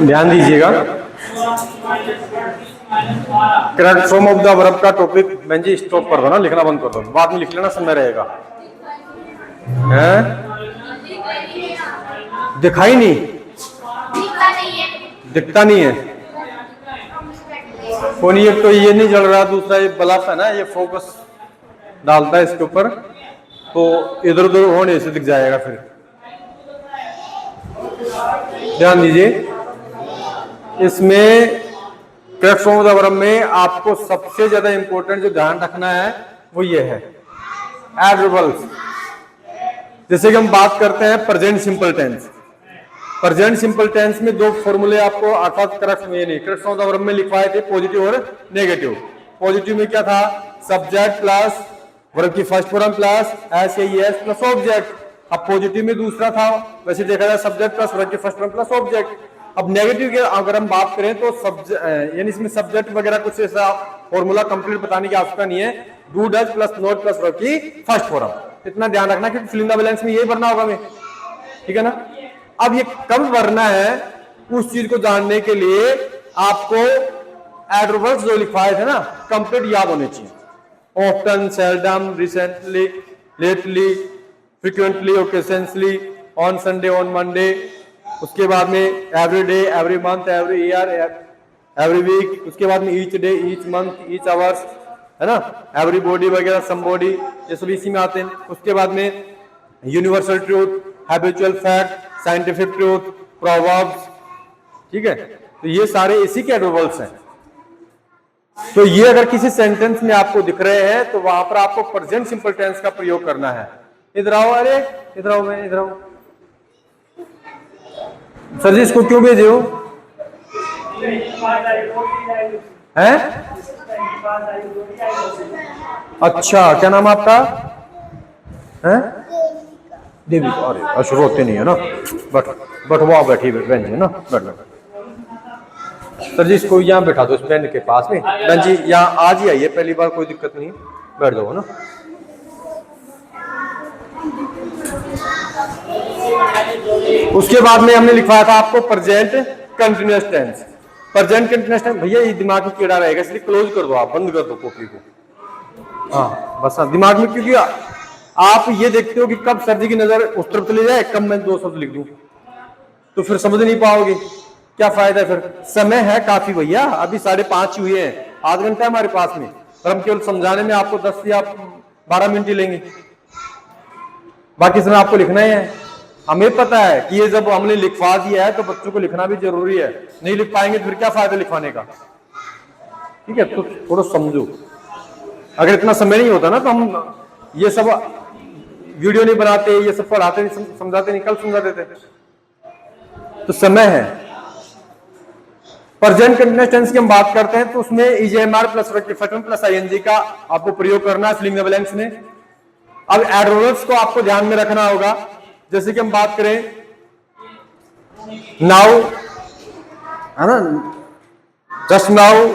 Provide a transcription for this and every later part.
ध्यान दीजिएगा, correct form of the verb का टॉपिक बहन जी स्टॉप कर दो ना, लिखना बंद कर दो, बाद में लिख लेना, समय रहेगा। दिखाई नहीं, दिखता नहीं है कौन, एक तो ये नहीं जल रहा, दूसरा ये बल्ब है ना, ये फोकस डालता है इसके ऊपर, तो इधर उधर होने से दिख जाएगा। फिर ध्यान दीजिए, इसमें correct form of the verb में आपको सबसे ज्यादा इंपॉर्टेंट जो ध्यान रखना है वो ये है एडवर्ब्स। जैसे कि हम बात करते हैं present simple tense, present simple tense में दो फॉर्मूले आपको अर्थात correct form of the verb में लिखवाए थे, पॉजिटिव और नेगेटिव। पॉजिटिव में क्या था, सब्जेक्ट प्लस वर्ब की first form plus S plus object. अब पॉजिटिव में दूसरा था, वैसे देखा जाए सब्जेक्ट प्लस वर्ब की फर्स्ट फॉर्म प्लस ऑब्जेक्ट। अब नेगेटिव की अगर हम बात करें तो यानी इसमें सब्जेक्ट वगैरह कुछ ऐसा फॉर्मूला कंप्लीट बताने की आवश्यकता नहीं है, do does plus not plus verb की फर्स्ट फॉर्म, इतना ध्यान रखना कि फिल इन द ब्लैंक्स में यही भरना होगा हमें, ठीक है ना। अब ये कब भरना है उस चीज को जानने के लिए आपको एडवर्ब्स जो लिखवाए थे ना कंप्लीट याद होने चाहिए। Often, seldom, recently, lately, frequently, occasionally, on Sunday, on Monday, उसके बाद में every day, every month, every year, every week, उसके बाद में each day, each month, each hours, है ना, एवरी बॉडी वगैरह, सम बॉडी, ये सब इसी में आते हैं। उसके बाद में universal truth, habitual fact, scientific truth, proverbs, ठीक है, तो ये सारे इसी के एडवर्ब्स हैं। तो ये अगर किसी सेंटेंस में आपको दिख रहे हैं तो वहां पर आपको प्रेजेंट सिंपल टेंस का प्रयोग करना है। इधर आओ, अरे इधर आओ, मैं इधर आओ। सर जी इसको क्यों भेजे हो हैं? अच्छा, क्या नाम आपका है? देवी। अरे अशुभ होते नहीं है ना, बट वो बैठी बेंच है ना, बैठ। सर जी इसको यहाँ बैठा दो, इस पेन के पास में। बहन जी यहाँ आज ही आइए, पहली बार, कोई दिक्कत नहीं, बैठ जाओ ना। उसके बाद में हमने लिखवाया था आपको present continuous tense. Present continuous tense भैया ये दिमाग में कीड़ा रहेगा, इसलिए क्लोज कर दो, आप बंद कर दो कॉपी को। हाँ बस दिमाग में, क्योंकि आप ये देखते हो कि कब सर जी की नजर उस तरफ चली जाए, कब मैं दो शब्द लिख दूं, तो फिर समझ नहीं पाओगे, क्या फायदा फिर। समय है काफी भैया, अभी 5:30 हुए हैं, आधा घंटा है हमारे पास में, और हम केवल समझाने में आपको 10 या 12 मिनट ही लेंगे, बाकी समय आपको लिखना ही है। हमें पता है कि ये जब हमने लिखवा दिया है तो बच्चों को लिखना भी जरूरी है, नहीं लिख पाएंगे तो फिर क्या फायदा लिखवाने का, ठीक है। तो थोड़ा समझो, अगर इतना समय नहीं होता ना तो हम ये सब वीडियो नहीं बनाते, ये सब पढ़ाते नहीं, समझाते नहीं, कल समझा देते। तो समय है। प्रेजेंट कंटिन्यूअस टेंस की हम बात करते हैं तो उसमें ईजेएमआर प्लस फर्स्ट प्लस आईएनजी का आपको प्रयोग करना है फिलिंग द ब्लैंक्स में। अब एडवर्ब्स को आपको ध्यान में रखना होगा, जैसे कि हम बात करें नाउ, है ना, जस्ट नाउ,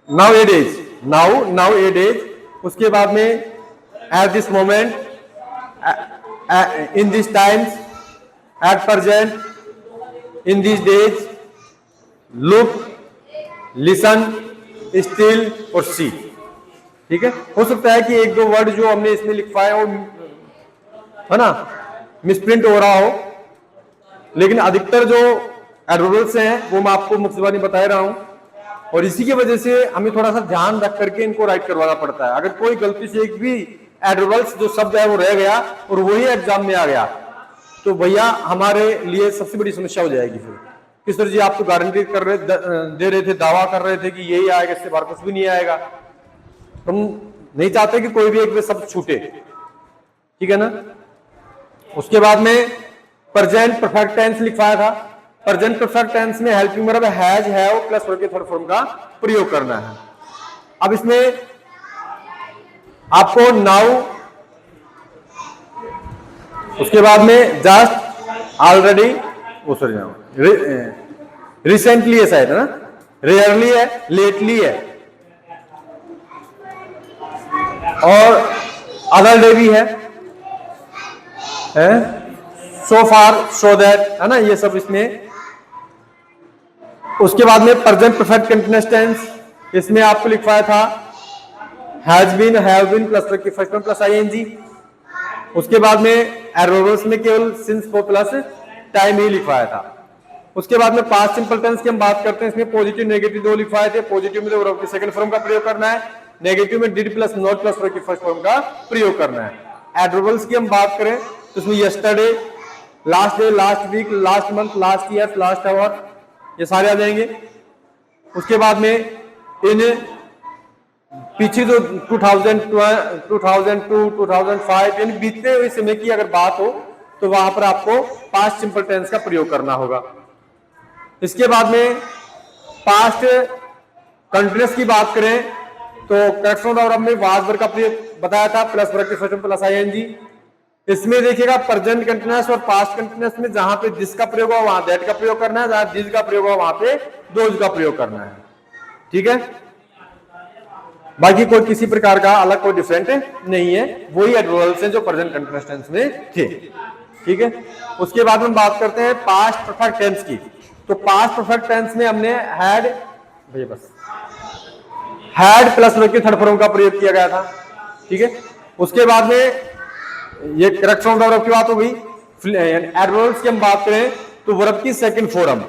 नाउ ए डेज, नाउ ए डेज, उसके बाद में at this moment, in this times, at present, in this days, look, listen, still और सी, ठीक है। हो सकता है कि एक दो वर्ड जो हमने इसमें लिखवाया हो, है ना, मिसप्रिंट हो रहा हो, लेकिन अधिकतर जो एडवर्ब्स हैं वो मैं आपको मुख्तसर बता रहा हूं, और इसी की वजह से हमें थोड़ा सा ध्यान रख करके इनको राइट करवाना पड़ता है। अगर कोई गलती से एक भी एडवर्ब्स जो शब्द है वो रह गया और वही एग्जाम में आ गया तो भैया हमारे लिए सबसे बड़ी समस्या हो जाएगी। फिर कि सर जी आप तो गारंटी कर रहे दे रहे थे, दावा कर रहे थे कि यही आएगा, इससे बाहर कुछ भी नहीं आएगा। हम नहीं चाहते कि कोई भी एक शब्द छूटे, ठीक है ना। उसके बाद में प्रेजेंट परफेक्ट टेंस लिखवाया था। प्रेजेंट परफेक्ट टेंस में helping verb has, have plus verb के थर्ड फॉर्म का प्रयोग करना है। अब इसमें आपको नाउ, उसके बाद में जस्ट, ऑलरेडी, वो सॉरी रिसेंटली है शायद, है ना, रेयरली है, लेटली है, और अदर डे भी है, है, सो फार, सो दैट, है ना, ये सब इसमें। उसके बाद में प्रेजेंट परफेक्ट कंटीन्यूअस टेंस, इसमें आपको लिखवाया था has been, have been plus first form plus I N G. उसके बाद में एडवर्ब्स में केवल सिंस फॉर प्लस टाइम ही लिखवाया था। उसके बाद में पास्ट सिंपल टेंस की हम बात करते हैं, इसमें पॉजिटिव नेगेटिव दो लिखवाए थे। पॉजिटिव में तो वर्ब की सेकंड फॉर्म का प्रयोग करना है, नेगेटिव में did plus not plus verb की फर्स्ट फॉर्म का प्रयोग करना है। एडवर्ब्स की हम बात करें तो इसमें yesterday, last day, last week, last month, last year, last hour, ये सारे आ जाएंगे। उसके बाद में इन पीछे जो 2002, 2005 इन बीतते हुए समय की अगर बात हो तो वहां पर आपको पास्ट सिंपल टेंस का प्रयोग करना होगा। इसके बाद में पास्ट कंटिन्यूअस की बात करें तो करेक्ट फॉर्म ऑफ वर्ब में वाज वर्ब का प्रयोग बताया था, प्लस वर्ब के फर्स्ट फॉर्म प्लस आईएनजी। इसमें देखिएगा प्रेजेंट कंटिन्यूअस और पास्ट कंटिन्यूअस में जहां पे दिस का प्रयोग हो वहां दैट का प्रयोग करना है, जहां दिस का प्रयोग हो वहां पे दोज का प्रयोग करना है। ठीक है, बाकी कोई किसी प्रकार का अलग कोई डिफरेंट नहीं है, वही एडवर्ब्स हैं जो प्रेजेंट कंटिन्यूअस टेंस में थे। ठीक है, उसके बाद हम बात करते हैं पास्ट परफेक्ट टेंस की। तो पास्ट परफेक्ट टेंस में हमने हैड, भैया बस, हैड प्लस वर्ब की थर्ड फॉर्म का प्रयोग किया गया था। ठीक है, उसके बाद में ये करेक्ट फॉर्म ऑफ वर्ब की बात हो गई। एडवर्ब्स की हम बात करें तो वर्ब की सेकंड फॉर्म,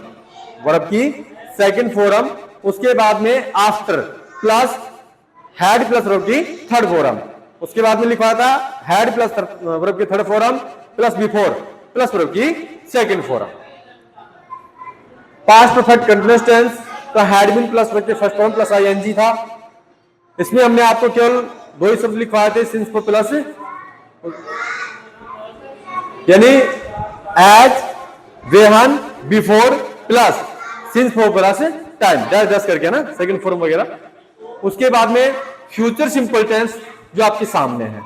वर्ब की सेकंड फॉर्म, उसके बाद में after plus had plus verb की थर्ड फॉर्म। उसके बाद में लिखा था हैड प्लस वर्ब की third form plus before plus verb की second form. Past perfect continuous tense तो हैड बीन प्लस वर्ब के फर्स्ट फॉर्म प्लस आईएनजी था। इसमें हमने आपको केवल दो ही शब्द लिखवाए थे, सिंस फॉर प्लस, यानी as, when, before plus since for plus time, just करके ना सेकंड फॉर्म वगैरह। उसके बाद में फ्यूचर सिंपल टेंस जो आपके सामने है।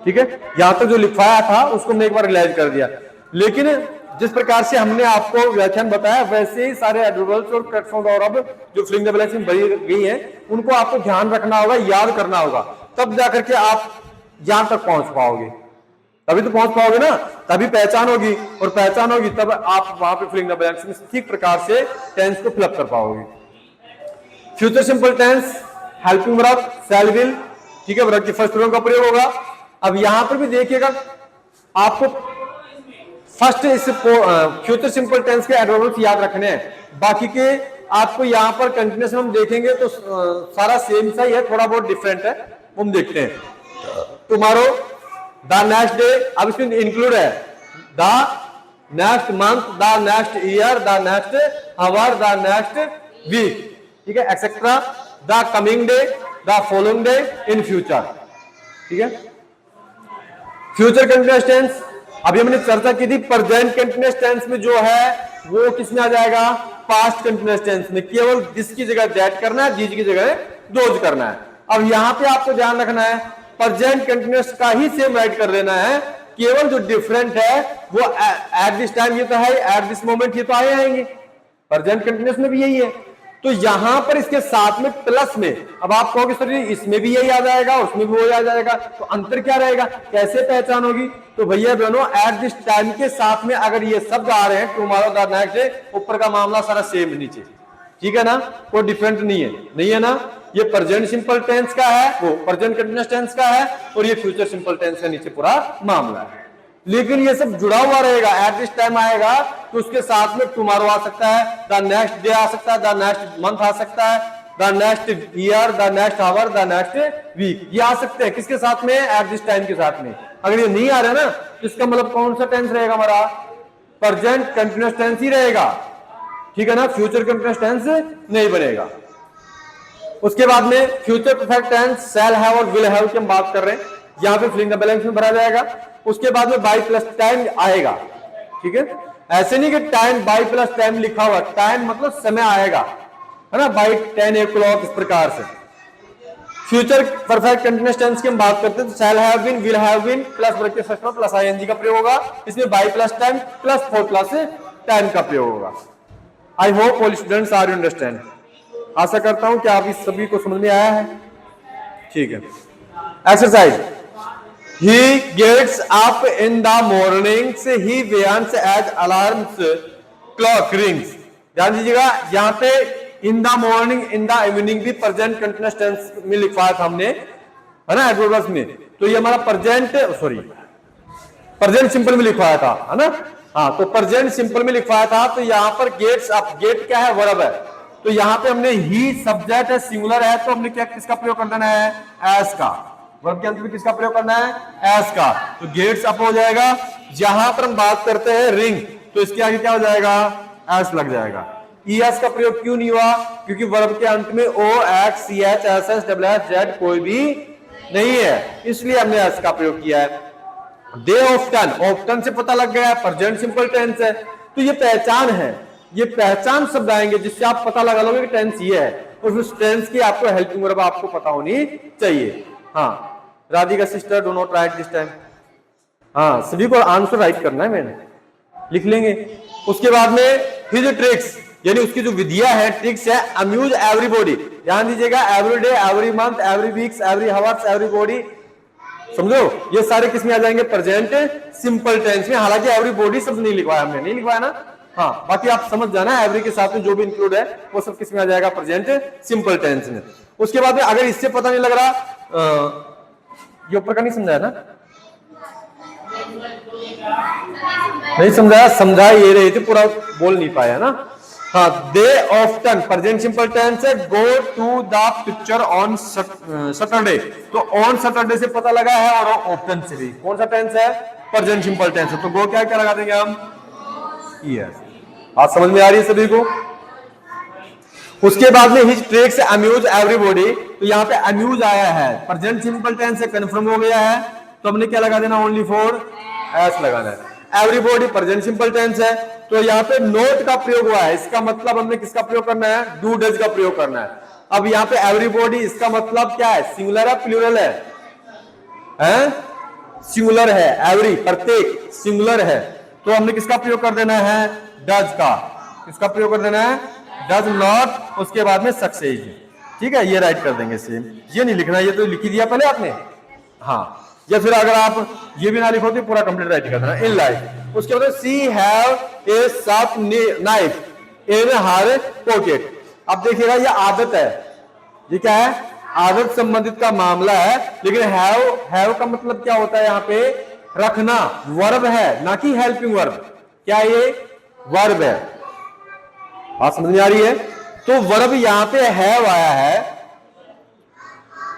ठीक है, यहां तक जो लिखवाया था उसको हमने एक बार रियलाइज कर दिया, लेकिन जिस प्रकार से हमने आपको व्याख्यान बताया वैसे ही सारे एडवर्ब्स और करेक्ट फॉर्म ऑफ वर्ब जो फिलिंग द ब्लैंक्स में भरी गई हैं उनको आपको ध्यान रखना होगा, याद करना होगा, तब जाकर के आप यहां तक पहुंच पाओगे। तभी तो पहुंच पाओगे ना, तभी पहचान होगी, और पहचान होगी तब आप वहां पे फिलिंग द ब्लैंक्स में ठीक प्रकार से टेंस को फिलअप कर पाओगे। Future simple tense helping verb shall will, ठीक है, वर्ब की फर्स्ट फॉर्म का प्रयोग होगा। अब यहां पर भी देखिएगा आपको फर्स्ट इस फ्यूचर सिंपल टेंस के एडवर्ब्स याद रखने हैं, बाकी के आपको यहां पर कंटिन्यूस हम देखेंगे तो सारा सेम सा ही है, थोड़ा बहुत डिफरेंट है, हम देखते हैं। टुमारो, द नेक्स्ट डे, अब इसमें इंक्लूड है the next month, the next year, the next hour, the next week, ठीक है, etcetera, the coming day, the following day, in future. ठीक है, फ्यूचर कंटिन्यूअस टेंस अभी हमने चर्चा की थी, प्रेजेंट कंटिन्यूअस टेंस में जो है वो किसमें आ जाएगा, पास्ट कंटिन्यूअस टेंस में केवल दिस की जगह दैट करना है, दीज की जगह दोज करना है। अब यहां पे आपको ध्यान रखना है प्रेजेंट कंटिन्यूअस का ही सेम राइट कर देना है, केवल जो डिफरेंट है वो एट दिस टाइम ये तो है, एट दिस मोमेंट ये तो आए आएंगे, प्रेजेंट कंटिन्यूअस में भी यही है। तो यहां पर इसके साथ में प्लस में, अब आप कहोगे सर इसमें भी यही आ जाएगा, उसमें भी वही आ जाएगा, तो अंतर क्या रहेगा, कैसे पहचान होगी? तो भैया बहनों एट दिस टाइम के साथ में अगर ये शब्द आ रहे हैं टुमारो, द नेक्स्ट डे, ऊपर का मामला सारा सेम नीचे, ठीक है ना, कोई डिफरेंट नहीं है ना। ये प्रेजेंट सिंपल टेंस का है, वो प्रेजेंट कंटीन्यूअस टेंस का है, और ये फ्यूचर सिंपल टेंस का नीचे पूरा मामला है। लेकिन ये सब जुड़ा हुआ रहेगा, एट दिस टाइम आएगा तो उसके साथ में टुमारो आ सकता है, द नेक्स्ट डे आ सकता है, द नेक्स्ट मंथ आ सकता है, the next year, the next hour, the next week, ये आ सकते हैं किसके साथ में, एट दिस टाइम के साथ में। अगर ये नहीं आ रहा ना, इसका मतलब कौन सा टेंस रहेगा हमारा, प्रेजेंट कंटीन्यूअस टेंस ही रहेगा, ठीक है ना, फ्यूचर कंटीन्यूअस टेंस नहीं बनेगा। उसके बाद में future perfect tense shall have और विल हैव की हम बात कर रहे हैं, यहां पे फिलिंग द ब्लैंक्स में भरा जाएगा। उसके बाद में बाई प्लस टाइम आएगा, ठीक है, ऐसे नहीं कि टाइम बाई प्लस टाइम लिखा हुआ, टाइम मतलब समय आएगा, है ना, बाई 10 o'clock, इस प्रकार से। फ्यूचर परफेक्ट कंटीन्यूअस टेंस की हम बात करते हैं तो shall have been, will have been plus verb के फर्स्ट में प्लस आईएनजी का प्रयोग होगा, इसमें by plus time plus for plus time का प्रयोग होगा। I hope all students are you understand, आशा करता हूं कि आप इस सभी को समझ में आया है। ठीक है, exercise He gets up in the mornings, he wakes as alarms clock rings. ध्यान दीजिएगा, यहाँ पे in the morning in the evening भी प्रेजेंट कंटिन्यूअस टेंस में लिखवाया था हमने, है ना, एडवर्ब में। तो ये हमारा प्रेजेंट सिंपल में लिखवाया था, है ना। हाँ, तो प्रेजेंट सिंपल में लिखवाया था। तो यहाँ पर गेट्स अप, गेट क्या है, वर्ब है। तो यहाँ पे हमने ही सब्जेक्ट है, सिंगुलर है, तो हमने क्या किसका प्रयोग कर देना है, एस का। वर्ब के अंत में किसका प्रयोग करना है, एस का। तो गेट्स अप हो जाएगा। जहां पर हम बात करते हैं रिंग, तो इसके आगे क्या हो जाएगा, एस लग जाएगा। ईएस का प्रयोग क्यों नहीं हुआ, क्योंकि वर्ब के अंत में O X C H S S W S Z कोई भी नहीं है, इसलिए हमने एस का प्रयोग किया है। दे ऑफ्टन, ऑफ्टन से पता लग गया प्रेजेंट सिंपल टेंस है। तो ये पहचान है, ये पहचान शब्द आएंगे जिससे आप पता लगा लोगे कि टेंस ये है, और उस टेंस की आपको हेल्पिंग वर्ब आपको पता होनी चाहिए। हाँ, Radhika sister do not right this time. हाँ, सभी को आंसर राइट करना है, मैंने लिख लेंगे। उसके बाद में हिज ट्रिक्स, यानी उसकी जो विधिया है, ट्रिक्स है, अम्यूज एवरीबॉडी। ध्यान दीजिएगा, every day, every month, every weeks, every hours, everybody, समझो ये सारे किस में आ जाएंगे, प्रेजेंट सिंपल टेंस में। हालांकि एवरीबॉडी शब्द नहीं लिखवाया हमने, नहीं लिखवाया ना। हाँ, बाकी आप समझ जाना, एवरी के साथ में जो भी इंक्लूड है वो सब किस में आ जाएगा, प्रेजेंट सिंपल टेंस में। उसके बाद में अगर इससे पता नहीं लग रहा, ये ऊपर का नहीं समझाया ना, नहीं समझाया, समझा ये रहे थे, पूरा बोल नहीं पाया ना। हाँ, they often present simple tense है, go to the picture on Saturday. तो ऑन सैटरडे से पता लगा है, और ऑफ्टन से भी कौन सा टेंस है, प्रेजेंट सिंपल टेंस है। तो गो क्या क्या लगा देंगे हम, यस। बात समझ में आ रही है सभी को। उसके बाद में हिज ट्रिक्स अम्यूज एवरीबॉडी। तो यहाँ पे अम्यूज आया है, प्रेजेंट सिंपल टेंस से कंफर्म हो गया है, तो हमने क्या लगा देना, ओनली फॉर एस लगाना है। एवरीबॉडी प्रेजेंट सिंपल टेंस है, तो यहाँ पे नोट का प्रयोग हुआ है, इसका मतलब हमने किसका प्रयोग करना है, डू डज का प्रयोग करना है। अब यहाँ पे एवरीबॉडी, इसका मतलब क्या है, सिंगुलर है प्लूरल है, सिंगुलर है, एवरी प्रत्येक सिंगुलर है, तो हमने किसका प्रयोग कर देना है, डज का। किसका प्रयोग कर देना है, डज नॉट, उसके बाद में सक्सेस। ठीक है, ये राइट कर देंगे सेम, ये नहीं लिखना, ये तो लिख ही दिया पहले आपने। हाँ, या फिर अगर आप ये भी ना लिखो तो पूरा कंप्लीट राइट कर देना, इन लाइफ। उसके बाद she have a sharp knife in her pocket. अब देखिएगा, ये आदत है, ये क्या है, आदत संबंधित का मामला है। लेकिन हैव का मतलब क्या होता है, यहाँ पे रखना, वर्ब है, ना कि हेल्पिंग वर्ब। क्या ये वर्ब है, बात समझ में आ रही है। तो वर्ब यहाँ पे हैव आया है,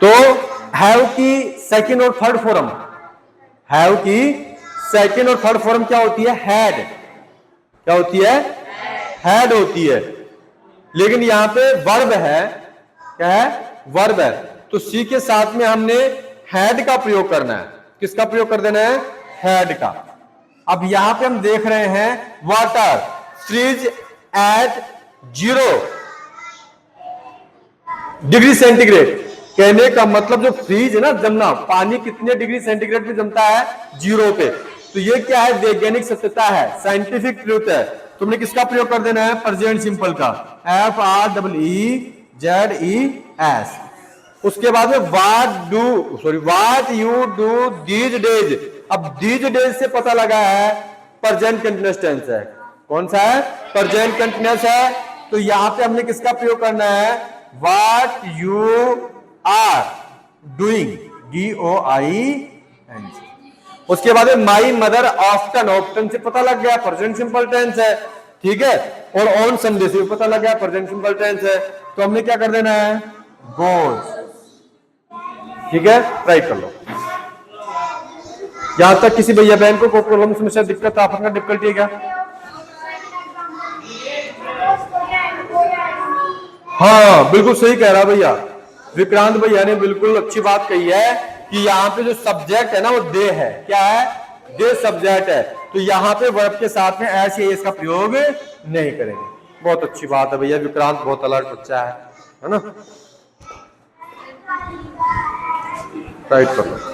तो हैव की सेकंड और थर्ड फॉर्म, हैव की सेकंड और थर्ड फॉर्म क्या होती है, हैड। क्या होती है, हैड होती है। लेकिन यहां पे वर्ब है, क्या है, वर्ब है, तो सी के साथ में हमने हैड का प्रयोग करना है। किसका प्रयोग कर देना है, हैड का। अब यहां पे हम देख रहे हैं water freeze at 0 degree centigrade. कहने का मतलब जो फ्रीज है ना, जमना, पानी कितने डिग्री सेंटीग्रेड पे जमता है, 0 पे। तो ये क्या है, वैज्ञानिक सत्यता है, साइंटिफिक ट्रूथ है। तुमने किसका प्रयोग कर देना है, प्रेजेंट सिंपल का, FREEZES। उसके बाद में what you do these days. अब दीज डेज से पता लगा है प्रेजेंट कंटिन्यूअस टेंस है। कौन सा है, प्रेजेंट कंटिन्यूअस है। तो यहां पे हमने किसका प्रयोग करना है, what you are doing, DOING। उसके बाद माई मदर ऑफ्टन, ऑफ्टन से पता लग गया प्रेजेंट सिंपल टेंस है, ठीक है। और ऑन संडे से पता लग गया प्रेजेंट सिंपल टेंस है, तो हमने क्या कर देना है, गोज। ठीक है, राइट कर लो। यहां तक किसी भैया बहन को प्रॉब्लम, समस्या, दिक्कत, आफत, डिफिकल्टी है क्या? हाँ, बिल्कुल सही कह रहा भैया, विक्रांत भैया ने बिल्कुल अच्छी बात कही है कि यहाँ पे जो सब्जेक्ट है ना, वो दे है। क्या है, दे सब्जेक्ट है। तो यहाँ पे वर्ब के साथ में ऐसे इसका प्रयोग नहीं करेंगे। बहुत अच्छी बात है भैया, विक्रांत बहुत अलर्ट बच्चा है ना। राइट करो।